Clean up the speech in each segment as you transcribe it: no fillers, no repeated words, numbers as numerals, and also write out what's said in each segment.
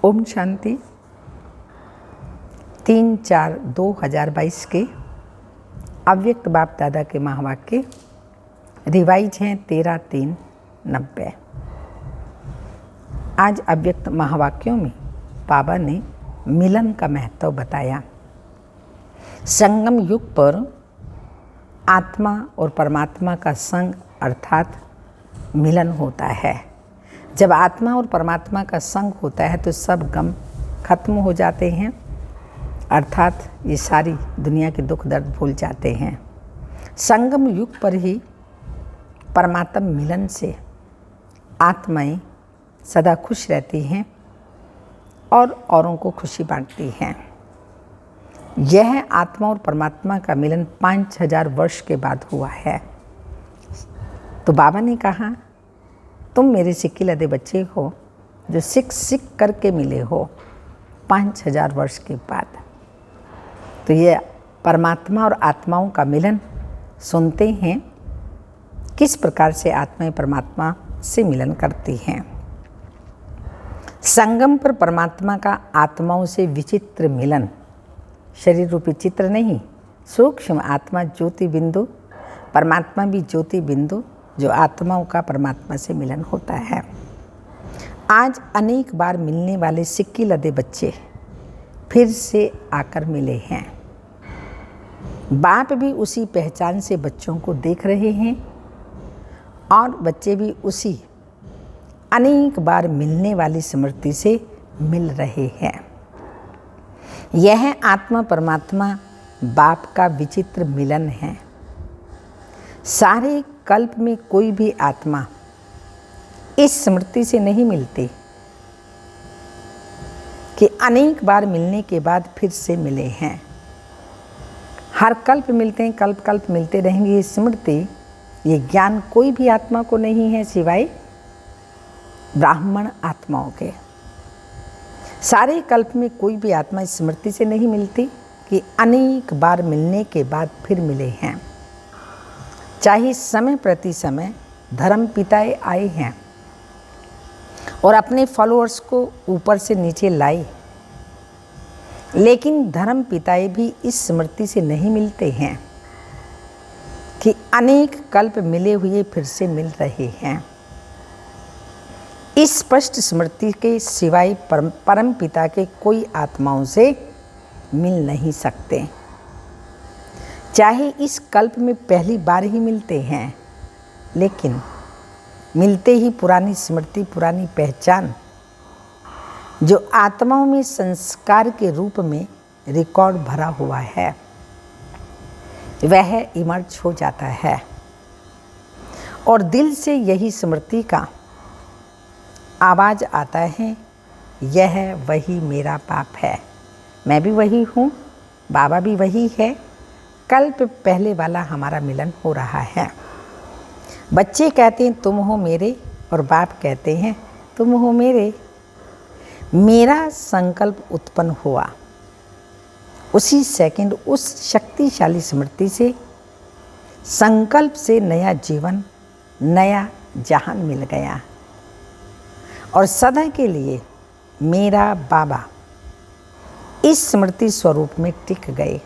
ओम शांति। 3/4/2022 के अव्यक्त बाप दादा के महावाक्य रिवाइज हैं 13/3/90। आज अव्यक्त महावाक्यों में बाबा ने मिलन का महत्व बताया। संगम युग पर आत्मा और परमात्मा का संग अर्थात मिलन होता है। जब आत्मा और परमात्मा का संग होता है तो सब गम खत्म हो जाते हैं, अर्थात ये सारी दुनिया के दुख दर्द भूल जाते हैं। संगम युग पर ही परमात्म मिलन से आत्माएं सदा खुश रहती हैं और औरों को खुशी बांटती हैं। यह आत्मा और परमात्मा का मिलन 5000 वर्ष के बाद हुआ है। तो बाबा ने कहा, तुम मेरे सिक्के लदे बच्चे हो जो सीख करके मिले हो 5000 वर्ष के बाद। तो ये परमात्मा और आत्माओं का मिलन सुनते हैं, किस प्रकार से आत्माएं परमात्मा से मिलन करती हैं। संगम पर परमात्मा का आत्माओं से विचित्र मिलन, शरीर रूपी चित्र नहीं, सूक्ष्म आत्मा ज्योति बिंदु, परमात्मा भी ज्योति बिंदु, जो आत्माओं का परमात्मा से मिलन होता है। आज अनेक बार मिलने वाले सिक्के लदे बच्चे फिर से आकर मिले हैं। बाप भी उसी पहचान से बच्चों को देख रहे हैं और बच्चे भी उसी अनेक बार मिलने वाली स्मृति से मिल रहे हैं। यह आत्मा परमात्मा बाप का विचित्र मिलन है। सारे कल्प में कोई भी आत्मा इस स्मृति से नहीं मिलती कि अनेक बार मिलने के बाद फिर से मिले हैं। हर कल्प मिलते हैं, कल्प कल्प मिलते रहेंगे। ये स्मृति, ये ज्ञान कोई भी आत्मा को नहीं है सिवाय ब्राह्मण आत्माओं के। सारे कल्प में कोई भी आत्मा इस स्मृति से नहीं मिलती कि अनेक बार मिलने के बाद फिर मिले हैं। चाहे समय प्रति समय धर्म पिताएं आए हैं और अपने फॉलोअर्स को ऊपर से नीचे लाए, लेकिन धर्म पिताएं भी इस स्मृति से नहीं मिलते हैं कि अनेक कल्प मिले हुए फिर से मिल रहे हैं। इस स्पष्ट स्मृति के सिवाय परम पिता के कोई आत्माओं से मिल नहीं सकते। चाहे इस कल्प में पहली बार ही मिलते हैं, लेकिन मिलते ही पुरानी स्मृति, पुरानी पहचान जो आत्माओं में संस्कार के रूप में रिकॉर्ड भरा हुआ है, वह इमर्ज हो जाता है और दिल से यही स्मृति का आवाज़ आता है, यह वही मेरा बाप है, मैं भी वही हूँ, बाबा भी वही है, कल्प पहले वाला हमारा मिलन हो रहा है। बच्चे कहते हैं तुम हो मेरे और बाप कहते हैं तुम हो मेरे। मेरा संकल्प उत्पन्न हुआ उसी सेकंड, उस शक्तिशाली स्मृति से, संकल्प से नया जीवन, नया जहान मिल गया और सदा के लिए मेरा बाबा इस स्मृति स्वरूप में टिक गए।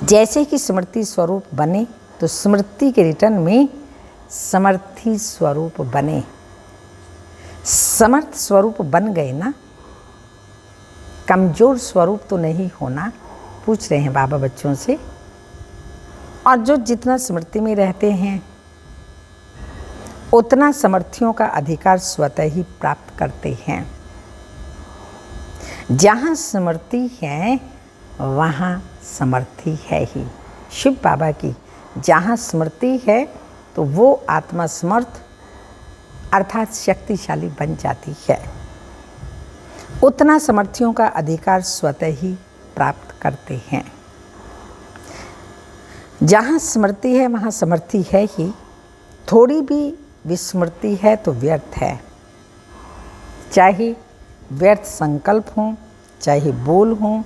जैसे कि स्मृति स्वरूप बने तो स्मृति के रिटर्न में समर्थी स्वरूप बने। समर्थ स्वरूप बन गए ना, कमजोर स्वरूप तो नहीं होना, पूछ रहे हैं बाबा बच्चों से। और जो जितना स्मृति में रहते हैं उतना समर्थियों का अधिकार स्वतः ही प्राप्त करते हैं। जहाँ स्मृति है वहाँ समर्थी है ही। शिव बाबा की जहाँ स्मृति है तो वो आत्मा समर्थ अर्थात शक्तिशाली बन जाती है। उतना समर्थियों का अधिकार स्वतः ही प्राप्त करते हैं। जहाँ स्मृति है वहाँ समर्थी है ही। थोड़ी भी विस्मृति है तो व्यर्थ है, चाहे व्यर्थ संकल्प हो, चाहे बोल हो,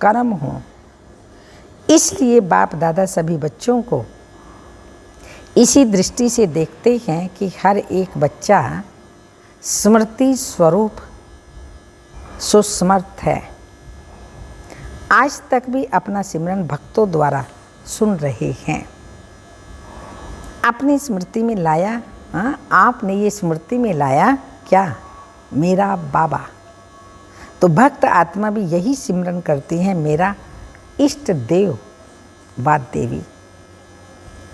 कर्म हो। इसलिए बाप दादा सभी बच्चों को इसी दृष्टि से देखते हैं कि हर एक बच्चा स्मृति स्वरूप सुसमर्थ है। आज तक भी अपना सिमरन भक्तों द्वारा सुन रहे हैं। अपनी स्मृति में लाया, आपने ये स्मृति में लाया क्या? मेरा बाबा। तो भक्त आत्मा भी यही सिमरन करती है, मेरा इष्ट देव व देवी।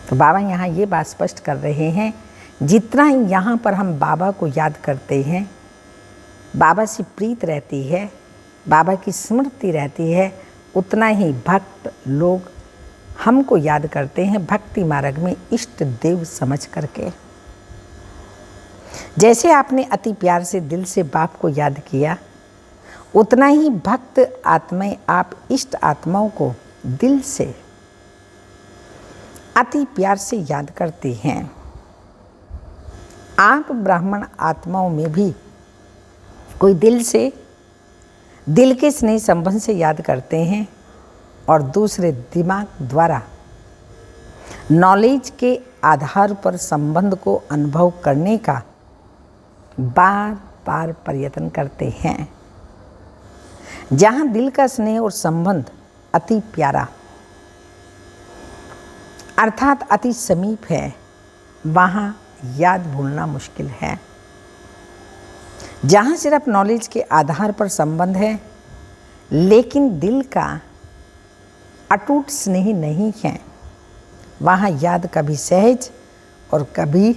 तो बाबा यहाँ ये बात स्पष्ट कर रहे हैं, जितना ही यहाँ पर हम बाबा को याद करते हैं, बाबा से प्रीत रहती है, बाबा की स्मृति रहती है, उतना ही भक्त लोग हमको याद करते हैं भक्ति मार्ग में इष्ट देव समझ करके। जैसे आपने अति प्यार से दिल से बाप को याद किया, उतना ही भक्त आत्माएं आप इष्ट आत्माओं को दिल से अति प्यार से याद करती हैं। आप ब्राह्मण आत्माओं में भी कोई दिल के स्नेह संबंध से याद करते हैं और दूसरे दिमाग द्वारा नॉलेज के आधार पर संबंध को अनुभव करने का बार बार प्रयत्न करते हैं। जहाँ दिल का स्नेह और संबंध अति प्यारा अर्थात अति समीप है, वहाँ याद भूलना मुश्किल है। जहाँ सिर्फ नॉलेज के आधार पर संबंध है, लेकिन दिल का अटूट स्नेह नहीं है, वहाँ याद कभी सहज और कभी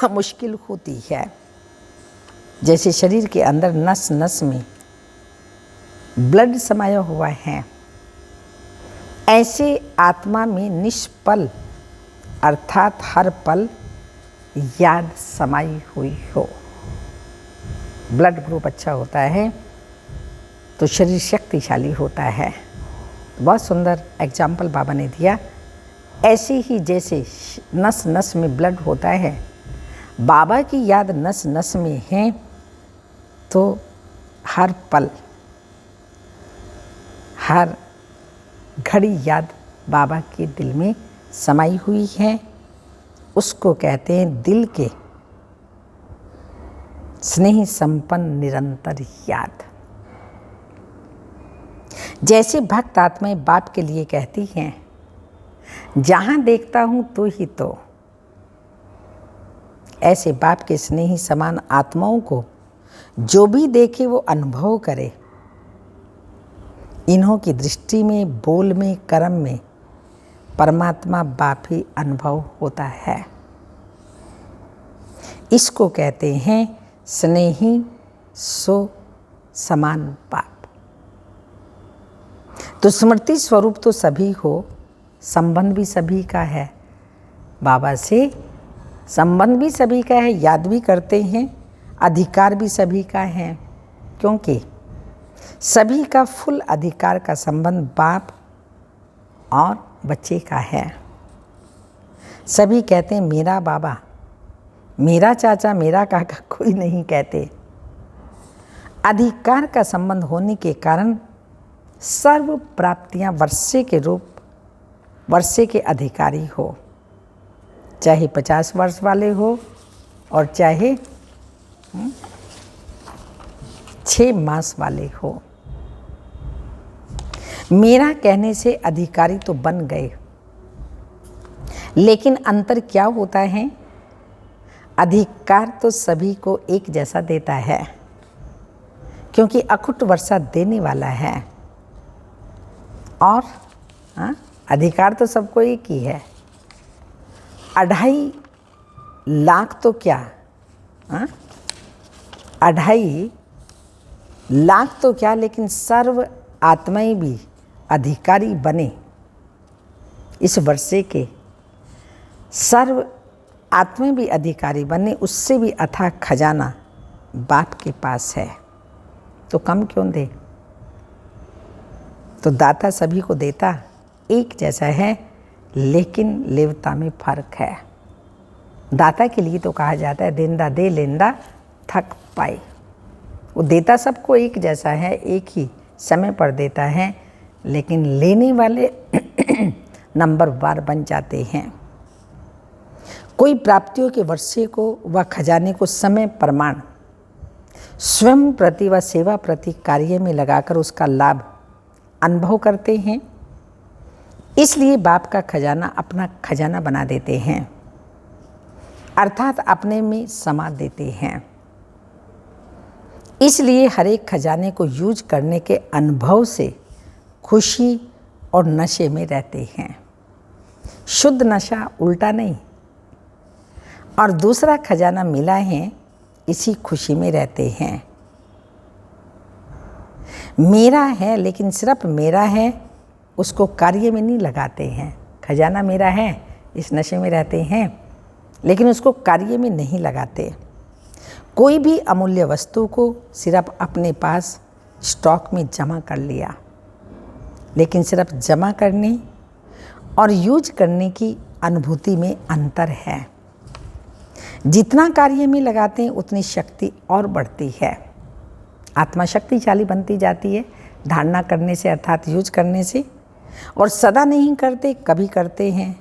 मुश्किल होती है। जैसे शरीर के अंदर नस नस में ब्लड समाया हुआ है, ऐसे आत्मा में निष्पल अर्थात हर पल याद समाई हुई हो। ब्लड ग्रुप अच्छा होता है तो शरीर शक्तिशाली होता है। बहुत सुंदर एग्जाम्पल बाबा ने दिया। ऐसे ही जैसे नस नस में ब्लड होता है, बाबा की याद नस नस में है, तो हर पल हर घड़ी याद बाबा के दिल में समाई हुई है। उसको कहते हैं दिल के स्नेह संपन्न निरंतर याद। जैसे भक्त आत्माएं बाप के लिए कहती हैं, जहाँ देखता हूँ तू ही तो, ऐसे बाप के स्नेही समान आत्माओं को जो भी देखे वो अनुभव करे। इन्हों की दृष्टि में, बोल में, कर्म में परमात्मा बाप ही अनुभव होता है। इसको कहते हैं स्नेही सो समान बाप। तो स्मृति स्वरूप तो सभी हो, संबंध भी सभी का है, बाबा से संबंध भी सभी का है, याद भी करते हैं, अधिकार भी सभी का है, क्योंकि सभी का फुल अधिकार का संबंध बाप और बच्चे का है। सभी कहते हैं मेरा बाबा, मेरा चाचा, मेरा काका, कोई नहीं कहते। अधिकार का संबंध होने के कारण सर्व प्राप्तियां वर्षे के रूप, वर्षे के अधिकारी हो, चाहे 50 वर्ष वाले हो और चाहे 6 मास वाले हो। मेरा कहने से अधिकारी तो बन गए, लेकिन अंतर क्या होता है? अधिकार तो सभी को एक जैसा देता है, क्योंकि अखुट वर्षा देने वाला है। और अधिकार तो सबको एक ही है। 2.5 लाख तो क्या, 2.5 लाख तो क्या, लेकिन सर्व आत्माएं भी अधिकारी बने इस वर्षे के, सर्व आत्माएं भी अधिकारी बने, उससे भी अथाह खजाना बाप के पास है, तो कम क्यों दे? तो दाता सभी को देता, एक जैसा है, लेकिन लेवता में फर्क है। दाता के लिए तो कहा जाता है देंदा दे लेंदा थक पाए। वो देता सबको एक जैसा है, एक ही समय पर देता है, लेकिन लेने वाले नंबरवार बन जाते हैं। कोई प्राप्तियों के वर्षे को व खजाने को समय प्रमाण स्वयं प्रति व सेवा प्रति कार्य में लगाकर उसका लाभ अनुभव करते हैं। इसलिए बाप का खजाना अपना खजाना बना देते हैं, अर्थात अपने में समा देते हैं। इसलिए हर एक खजाने को यूज करने के अनुभव से खुशी और नशे में रहते हैं। शुद्ध नशा, उल्टा नहीं। और दूसरा खजाना मिला है, इसी खुशी में रहते हैं। मेरा है, लेकिन सिर्फ मेरा है, उसको कार्य में नहीं लगाते हैं। खजाना मेरा है, इस नशे में रहते हैं, लेकिन उसको कार्य में नहीं लगाते। कोई भी अमूल्य वस्तु को सिर्फ अपने पास स्टॉक में जमा कर लिया, लेकिन सिर्फ जमा करने और यूज करने की अनुभूति में अंतर है। जितना कार्य में लगाते हैं उतनी शक्ति और बढ़ती है। आत्मा शक्तिशाली बनती जाती है धारणा करने से, अर्थात यूज करने से। और सदा नहीं करते, कभी करते हैं।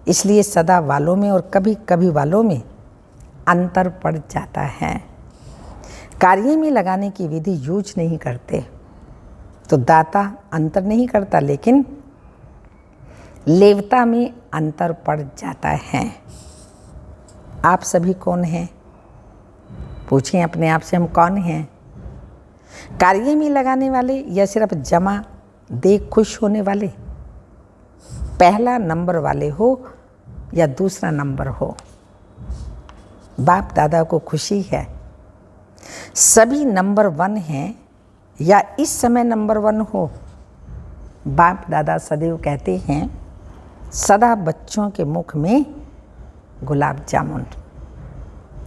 इसलिए सदा वालों में और कभी कभी वालों में अंतर पड़ जाता है। कार्य में लगाने की विधि यूज नहीं करते तो दाता अंतर नहीं करता, लेकिन लेवता में अंतर पड़ जाता है। आप सभी कौन हैं? पूछें अपने आप से, हम कौन हैं? कार्य में लगाने वाले या सिर्फ जमा दे खुश होने वाले? पहला नंबर वाले हो या दूसरा नंबर हो? बाप दादा को खुशी है सभी नंबर 1 हैं या इस समय नंबर 1 हो? बाप दादा सदैव कहते हैं, सदा बच्चों के मुख में गुलाब जामुन,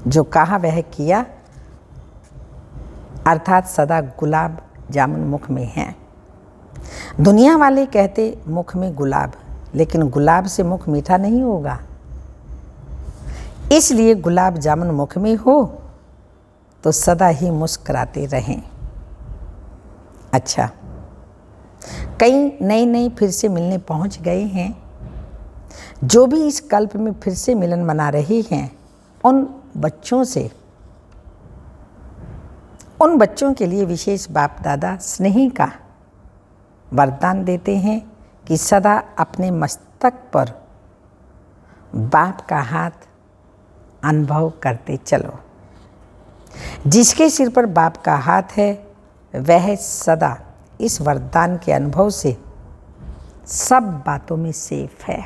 जो कहा वह किया, अर्थात सदा गुलाब जामुन मुख में है। दुनिया वाले कहते मुख में गुलाब, लेकिन गुलाब से मुख मीठा नहीं होगा। इसलिए गुलाब जामुन मुख में हो तो सदा ही मुस्कुराते रहें। अच्छा, कई नए फिर से मिलने पहुंच गए हैं। जो भी इस कल्प में फिर से मिलन मना रहे हैं, उन बच्चों के लिए विशेष बाप दादा स्नेही का वरदान देते हैं कि सदा अपने मस्तक पर बाप का हाथ अनुभव करते चलो। जिसके सिर पर बाप का हाथ है वह सदा इस वरदान के अनुभव से सब बातों में सेफ है।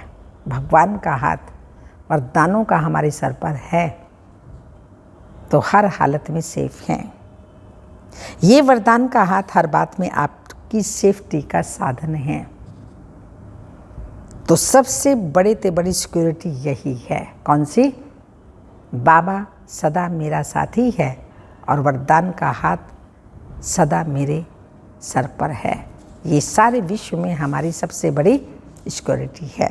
भगवान का हाथ वरदानों का हमारे सर पर है तो हर हालत में सेफ हैं। ये वरदान का हाथ हर बात में आपकी सेफ्टी का साधन है। तो सबसे बड़े से बड़ी सिक्योरिटी यही है। कौन सी? बाबा सदा मेरा साथी है और वरदान का हाथ सदा मेरे सर पर है। ये सारे विश्व में हमारी सबसे बड़ी सिक्योरिटी है।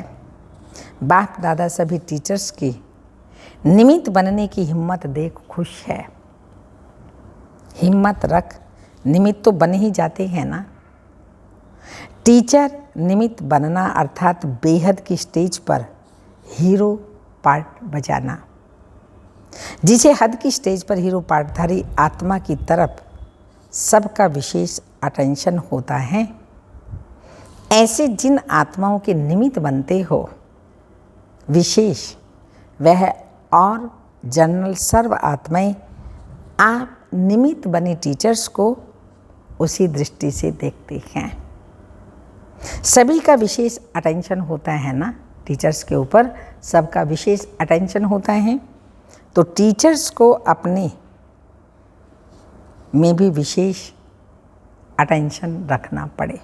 बाप दादा सभी टीचर्स की निमित्त बनने की हिम्मत देख खुश है। हिम्मत रख, निमित्त तो बन ही जाते हैं ना। टीचर निमित्त बनना अर्थात बेहद की स्टेज पर हीरो पार्ट बजाना। जिसे हद की स्टेज पर हीरो पार्टधारी आत्मा की तरफ सबका विशेष अटेंशन होता है, ऐसे जिन आत्माओं के निमित्त बनते हो विशेष, वह और जनरल सर्व आत्माएं आप निमित्त बने टीचर्स को उसी दृष्टि से देखते हैं। सभी का विशेष अटेंशन होता है ना, टीचर्स के ऊपर सबका विशेष अटेंशन होता है। तो टीचर्स को अपने में भी विशेष अटेंशन रखना पड़े,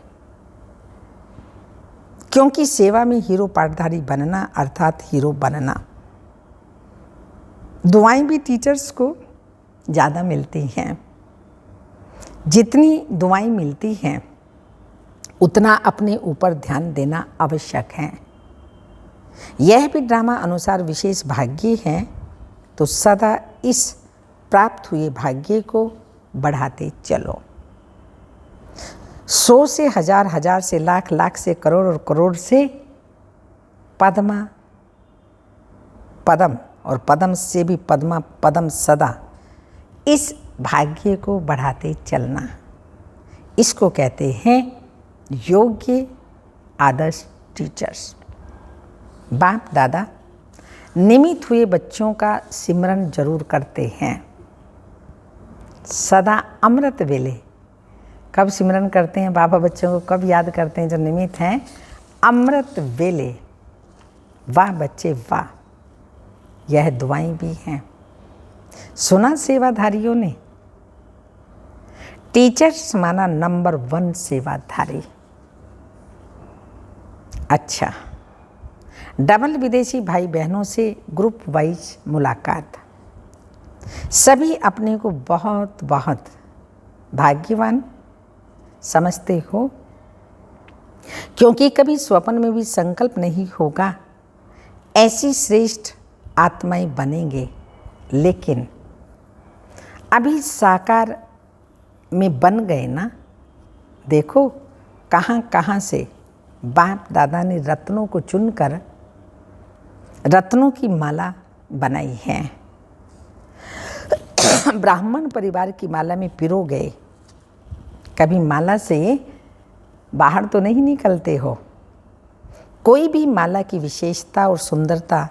क्योंकि सेवा में हीरो पार्टधारी बनना अर्थात हीरो बनना। दुआएं भी टीचर्स को ज़्यादा मिलती हैं। जितनी दुआएं मिलती हैं उतना अपने ऊपर ध्यान देना आवश्यक है। यह भी ड्रामा अनुसार विशेष भाग्य है, तो सदा इस प्राप्त हुए भाग्य को बढ़ाते चलो। 100 से हजार, हजार से लाख, लाख से करोड़ और करोड़ से पद्मा पदम और पदम से भी पद्मा पदम सदा इस भाग्य को बढ़ाते चलना, इसको कहते हैं योग्य आदर्श टीचर्स। बाप दादा निमित्त हुए बच्चों का सिमरन जरूर करते हैं। सदा अमृत वेले कब सिमरन करते हैं बाबा बच्चों को, कब याद करते हैं? जो निमित्त हैं अमृत वेले। वाह बच्चे वाह, यह दुआएं भी हैं। सुना सेवाधारियों ने, टीचर्स माना नंबर 1 सेवाधारी। अच्छा, डबल विदेशी भाई बहनों से ग्रुप वाइज मुलाकात। सभी अपने को बहुत बहुत भाग्यवान समझते हो, क्योंकि कभी स्वप्न में भी संकल्प नहीं होगा ऐसी श्रेष्ठ आत्माएं बनेंगे। लेकिन अभी साकार में बन गए ना। देखो कहाँ कहाँ से बाप दादा ने रत्नों को चुनकर रत्नों की माला बनाई है। ब्राह्मण परिवार की माला में पिरो गए। कभी माला से बाहर तो नहीं निकलते हो। कोई भी माला की विशेषता और सुंदरता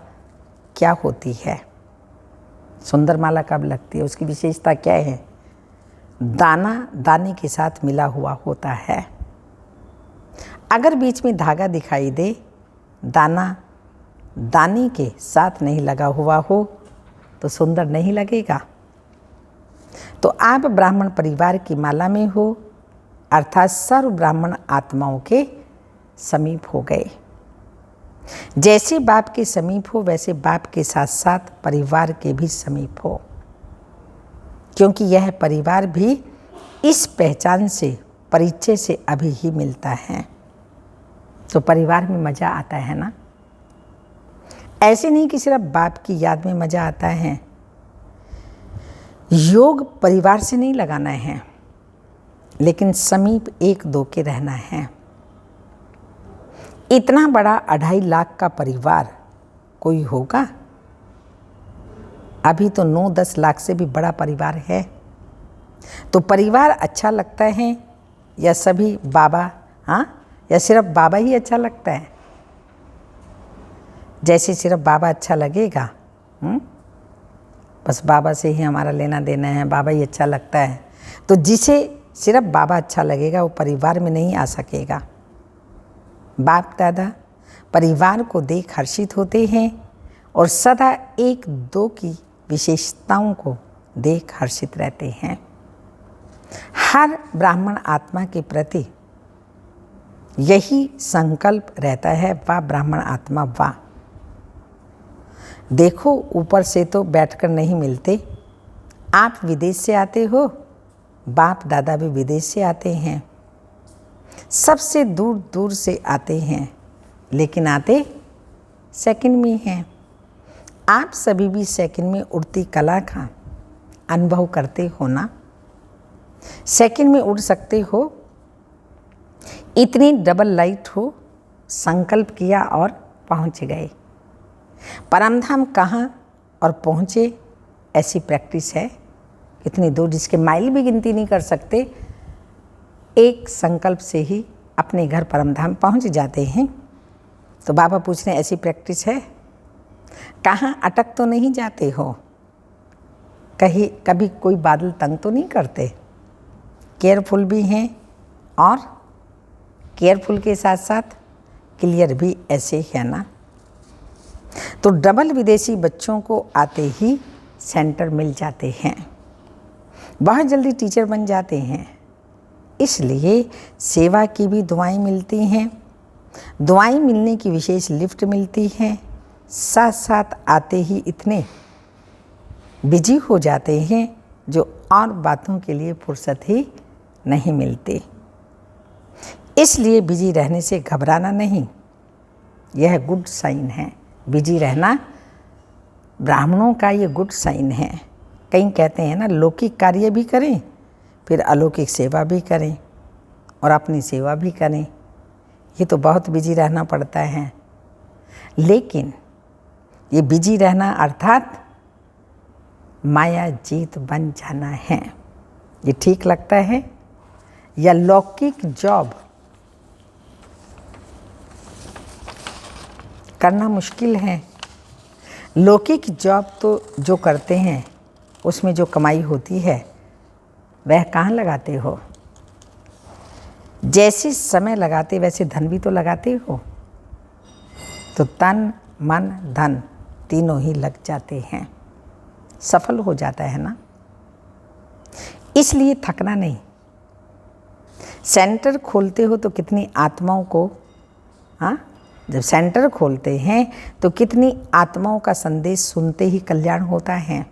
क्या होती है? सुंदर माला कब लगती है? उसकी विशेषता क्या है? दाना दाने के साथ मिला हुआ होता है। अगर बीच में धागा दिखाई दे, दाना दाने के साथ नहीं लगा हुआ हो तो सुंदर नहीं लगेगा। तो आप ब्राह्मण परिवार की माला में हो, अर्थात सर्व ब्राह्मण आत्माओं के समीप हो गए। जैसे बाप के समीप हो वैसे बाप के साथ साथ परिवार के भी समीप हो, क्योंकि यह परिवार भी इस पहचान से, परिचय से अभी ही मिलता है। तो परिवार में मज़ा आता है ना। ऐसे नहीं कि सिर्फ बाप की याद में मज़ा आता है। योग परिवार से नहीं लगाना है, लेकिन समीप 1-2 के रहना है। इतना बड़ा 2.5 लाख का परिवार कोई होगा? अभी तो 9-10 लाख से भी बड़ा परिवार है। तो परिवार अच्छा लगता है या सभी बाबा, हाँ, या सिर्फ बाबा ही अच्छा लगता है? जैसे सिर्फ बाबा अच्छा लगेगा, बस बाबा से ही हमारा लेना देना है, बाबा ही अच्छा लगता है, तो जिसे सिर्फ बाबा अच्छा लगेगा वो परिवार में नहीं आ सकेगा। बाप दादा परिवार को देख हर्षित होते हैं और सदा 1-2 की विशेषताओं को देख हर्षित रहते हैं। हर ब्राह्मण आत्मा के प्रति यही संकल्प रहता है, वाह ब्राह्मण आत्मा वाह। देखो ऊपर से तो बैठकर नहीं मिलते। आप विदेश से आते हो, बाप दादा भी विदेश से आते हैं, सबसे दूर दूर से आते हैं, लेकिन आते सेकंड में हैं। आप सभी भी सेकंड में उड़ती कला का अनुभव करते हो ना। सेकंड में उड़ सकते हो, इतनी डबल लाइट हो, संकल्प किया और पहुंच गए। परमधाम कहाँ और पहुँचे, ऐसी प्रैक्टिस है। कितनी दूर, जिसके माइल भी गिनती नहीं कर सकते, एक संकल्प से ही अपने घर परमधाम पहुँच जाते हैं। तो बाबा पूछ रहे हैं ऐसी प्रैक्टिस है? कहाँ अटक तो नहीं जाते हो? कहीं कभी कोई बादल तंग तो नहीं करते? केयरफुल भी हैं और केयरफुल के साथ साथ क्लियर भी ऐसे है ना। तो डबल विदेशी बच्चों को आते ही सेंटर मिल जाते हैं, बहुत जल्दी टीचर बन जाते हैं। इसलिए सेवा की भी दुआएं मिलती हैं। दुआएं मिलने की विशेष लिफ्ट मिलती है। साथ साथ आते ही इतने बिजी हो जाते हैं जो और बातों के लिए फुर्सत ही नहीं मिलती। इसलिए बिजी रहने से घबराना नहीं, यह गुड साइन है। बिजी रहना ब्राह्मणों का ये गुड साइन है। कई कहते हैं ना, लौकिक कार्य भी करें, फिर अलौकिक सेवा भी करें और अपनी सेवा भी करें। ये तो बहुत बिजी रहना पड़ता है। लेकिन ये बिजी रहना अर्थात माया जीत बन जाना है। ये ठीक लगता है? या लौकिक जॉब करना मुश्किल है? लौकिक जॉब तो जो करते हैं उसमें जो कमाई होती है वह कहाँ लगाते हो? जैसे समय लगाते वैसे धन भी तो लगाते हो। तो तन मन धन तीनों ही लग जाते हैं, सफल हो जाता है ना। इसलिए थकना नहीं। सेंटर खोलते हो तो कितनी आत्माओं को, जब सेंटर खोलते हैं तो कितनी आत्माओं का संदेश सुनते ही कल्याण होता है।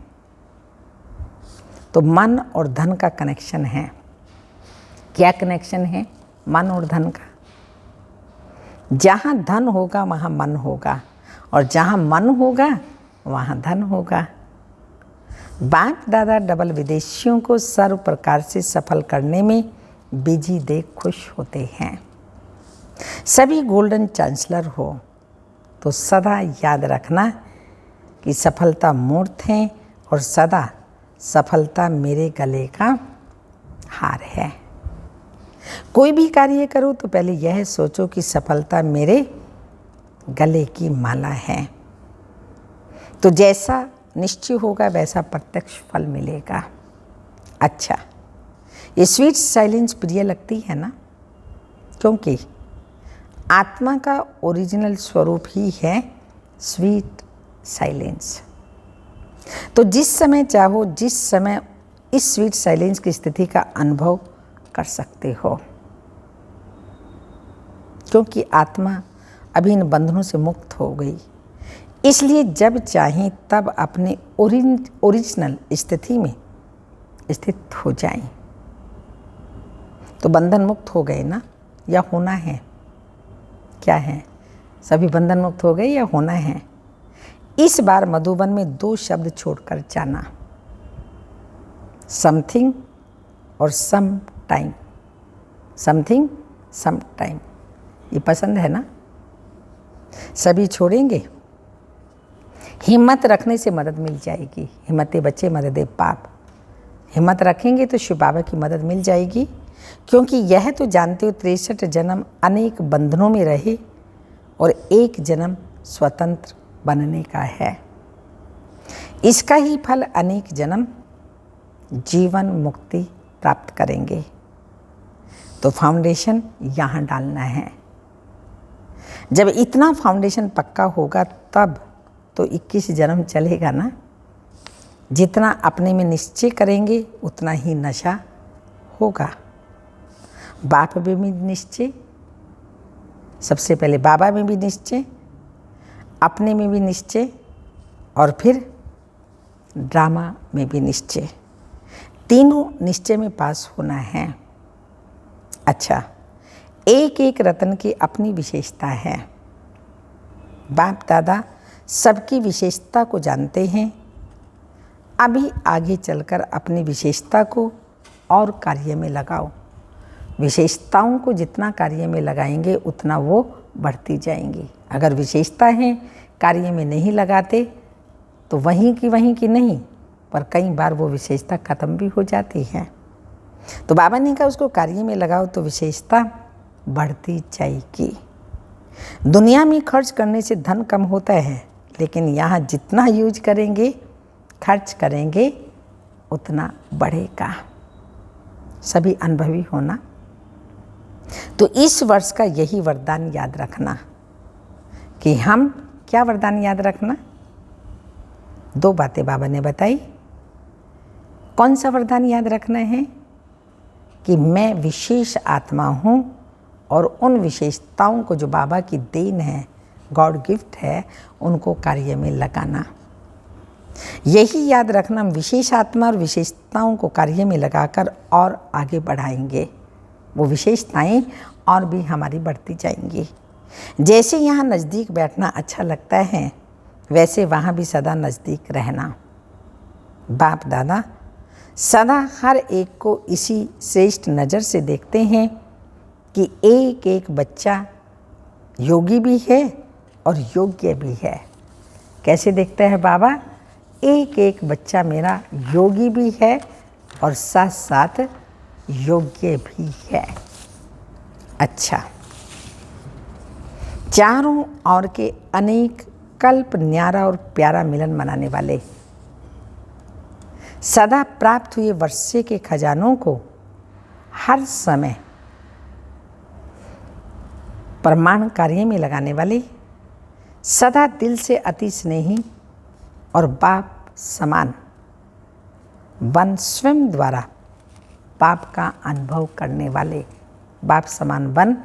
तो मन और धन का कनेक्शन है। क्या कनेक्शन है मन और धन का? जहाँ धन होगा वहाँ मन होगा, और जहाँ मन होगा वहाँ धन होगा। बाप दादा डबल विदेशियों को सर्व प्रकार से सफल करने में बिजी देख खुश होते हैं। सभी गोल्डन चांसलर हो तो सदा याद रखना कि सफलता मूर्त है और सदा सफलता मेरे गले का हार है। कोई भी कार्य करो तो पहले यह सोचो कि सफलता मेरे गले की माला है। तो जैसा निश्चय होगा वैसा प्रत्यक्ष फल मिलेगा। अच्छा, ये स्वीट साइलेंस प्रिय लगती है ना, क्योंकि आत्मा का ओरिजिनल स्वरूप ही है स्वीट साइलेंस। तो जिस समय चाहो जिस समय इस स्वीट साइलेंस की स्थिति का अनुभव कर सकते हो, क्योंकि आत्मा अभी इन बंधनों से मुक्त हो गई। इसलिए जब चाहें तब अपने ओरिजिनल स्थिति में स्थित हो जाएं। तो बंधन मुक्त हो गए ना, या होना है? क्या है? सभी बंधन मुक्त हो गए या होना है? इस बार मधुबन में 2 शब्द छोड़कर जाना, समथिंग और some time. Something some time, ये पसंद है ना? सभी छोड़ेंगे। हिम्मत रखने से मदद मिल जाएगी। हिम्मते बच्चे मददे पाप। हिम्मत रखेंगे तो शिव बाबा की मदद मिल जाएगी, क्योंकि यह तो जानते हो 63 जन्म अनेक बंधनों में रहे और एक जन्म स्वतंत्र बनने का है। इसका ही फल अनेक जन्म जीवन मुक्ति प्राप्त करेंगे। तो फाउंडेशन यहाँ डालना है। जब इतना फाउंडेशन पक्का होगा तब तो 21 जन्म चलेगा ना। जितना अपने में निश्चय करेंगे उतना ही नशा होगा। बाप में भी निश्चय, सबसे पहले बाबा में भी निश्चय, अपने में भी निश्चय, और फिर ड्रामा में भी निश्चय। तीनों निश्चय में पास होना है। अच्छा, एक एक रत्न की अपनी विशेषता है। बाप दादा सबकी विशेषता को जानते हैं। अभी आगे चलकर अपनी विशेषता को और कार्य में लगाओ। विशेषताओं को जितना कार्य में लगाएंगे उतना वो बढ़ती जाएंगी। अगर विशेषता है कार्य में नहीं लगाते तो वहीं की नहीं, पर कई बार वो विशेषता खत्म भी हो जाती है। तो बाबा ने कहा उसको कार्य में लगाओ तो विशेषता बढ़ती जाएगी। दुनिया में खर्च करने से धन कम होता है, लेकिन यहाँ जितना यूज करेंगे खर्च करेंगे उतना बढ़ेगा। सभी अनुभवी होना। तो इस वर्ष का यही वरदान याद रखना कि हम क्या वरदान याद रखना। 2 बातें बाबा ने बताई। कौन सा वरदान याद रखना है? कि मैं विशेष आत्मा हूँ और उन विशेषताओं को जो बाबा की देन है, गॉड गिफ्ट है, उनको कार्य में लगाना। यही याद रखना, हम विशेष आत्मा और विशेषताओं को कार्य में लगाकर और आगे बढ़ाएंगे। वो विशेषताएं और भी हमारी बढ़ती जाएंगी। जैसे यहाँ नज़दीक बैठना अच्छा लगता है, वैसे वहाँ भी सदा नज़दीक रहना। बाप दादा सदा हर एक को इसी श्रेष्ठ नज़र से देखते हैं कि एक एक बच्चा योगी भी है और योग्य भी है। कैसे देखता है बाबा? एक एक बच्चा मेरा योगी भी है और साथ साथ योग्य भी है। अच्छा, चारों ओर के अनेक कल्प न्यारा और प्यारा मिलन मनाने वाले, सदा प्राप्त हुए वर्षे के खजानों को हर समय प्रमाण कार्य में लगाने वाले, सदा दिल से अति स्नेही और बाप समान बन स्वयं द्वारा बाप का अनुभव करने वाले, बाप समान बन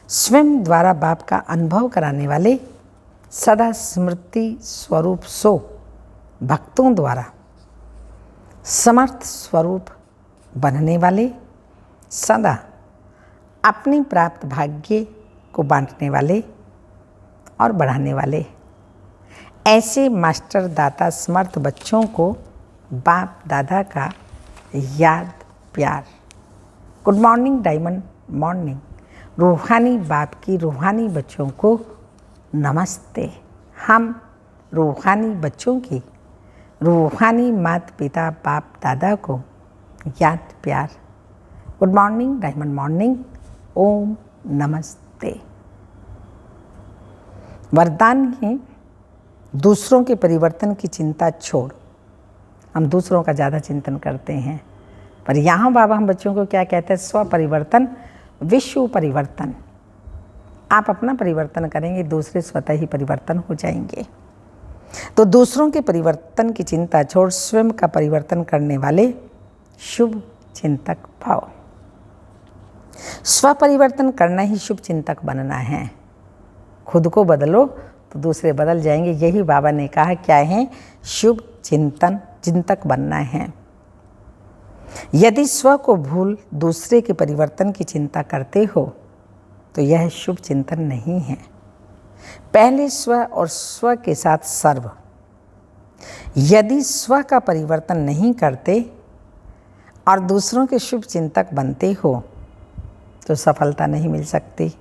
स्वयं द्वारा बाप का अनुभव कराने वाले, सदा स्मृति स्वरूप सो भक्तों द्वारा समर्थ स्वरूप बनने वाले, सदा अपनी प्राप्त भाग्य को बांटने वाले और बढ़ाने वाले, ऐसे मास्टर दाता समर्थ बच्चों को बाप दादा का याद प्यार। Good morning diamond morning. रूहानी बाप की रूहानी बच्चों को नमस्ते। हम रूहानी बच्चों की रूहानी माता पिता बाप दादा को याद प्यार। Good morning diamond morning. ओम नमस्ते। वरदान है, दूसरों के परिवर्तन की चिंता छोड़। हम दूसरों का ज़्यादा चिंतन करते हैं, पर यहाँ बाबा हम बच्चों को क्या कहते हैं? स्व परिवर्तन विश्व परिवर्तन। आप अपना परिवर्तन करेंगे, दूसरे स्वतः ही परिवर्तन हो जाएंगे। तो दूसरों के परिवर्तन की चिंता छोड़ स्वयं का परिवर्तन करने वाले शुभ चिंतक भाव। स्व परिवर्तन करना ही शुभ चिंतक बनना है। खुद को बदलो तो दूसरे बदल जाएंगे। यही बाबा ने कहा क्या है? शुभ चिंतक बनना है। यदि स्व को भूल दूसरे के परिवर्तन की चिंता करते हो तो यह शुभ चिंतन नहीं है। पहले स्व और स्व के साथ सर्व। यदि स्व का परिवर्तन नहीं करते और दूसरों के शुभ चिंतक बनते हो तो सफलता नहीं मिल सकती।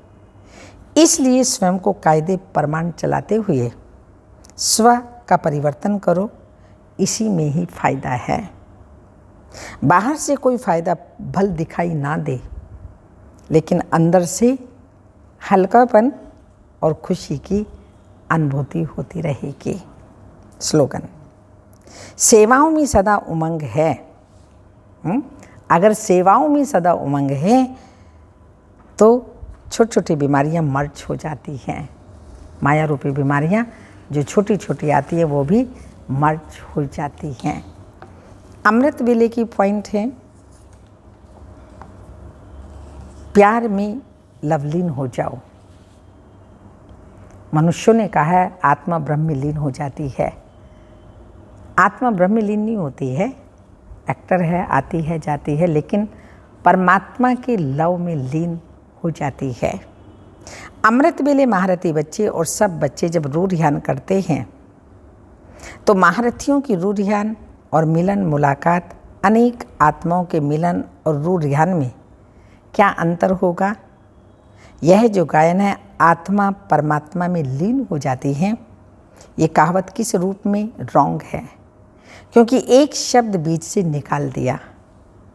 इसलिए स्वयं को कायदे प्रमाण चलाते हुए स्व का परिवर्तन करो, इसी में ही फायदा है। बाहर से कोई फायदा भल दिखाई ना दे, लेकिन अंदर से हल्कापन और खुशी की अनुभूति होती रहेगी। स्लोगन, सेवाओं में सदा उमंग है। अगर सेवाओं में सदा उमंग है तो छोटी छोटी बीमारियां मर्ज हो जाती हैं। माया रूपी बीमारियां जो छोटी छोटी आती है वो भी मर्ज हो जाती हैं। अमृत वेले की पॉइंट है, प्यार में लवलीन हो जाओ। मनुष्यों ने कहा है आत्मा ब्रह्म में लीन हो जाती है। आत्मा ब्रह्म में लीन नहीं होती है, एक्टर है, आती है जाती है, लेकिन परमात्मा के लव में लीन हो जाती है। अमृत वेले महारथी बच्चे और सब बच्चे जब रूह ध्यान करते हैं तो महारथियों की रूह ध्यान और मिलन मुलाकात, अनेक आत्माओं के मिलन और रूह ध्यान में क्या अंतर होगा? यह जो गायन है, आत्मा परमात्मा में लीन हो जाती है। ये कहावत किस रूप में रॉन्ग है? क्योंकि एक शब्द बीच से निकाल दिया।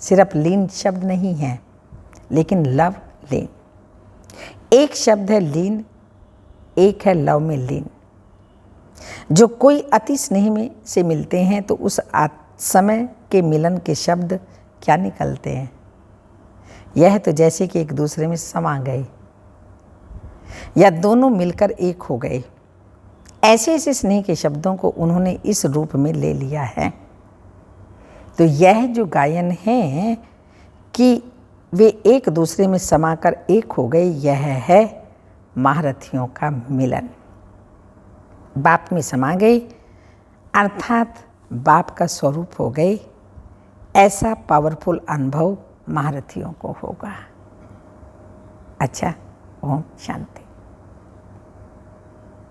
सिर्फ लीन शब्द नहीं है, लेकिन लव लीन। एक शब्द है लीन, एक है लव में लीन। जो कोई अति स्नेह में से मिलते हैं तो उस समय के मिलन के शब्द क्या निकलते हैं? यह तो जैसे कि एक दूसरे में समा गए या दोनों मिलकर एक हो गए। ऐसे ऐसे स्नेह के शब्दों को उन्होंने इस रूप में ले लिया है। तो यह जो गायन है कि वे एक दूसरे में समाकर एक हो गए, यह है महारथियों का मिलन। बाप में समा गए अर्थात बाप का स्वरूप हो गए। ऐसा पावरफुल अनुभव महारथियों को होगा। अच्छा, ओम शांति।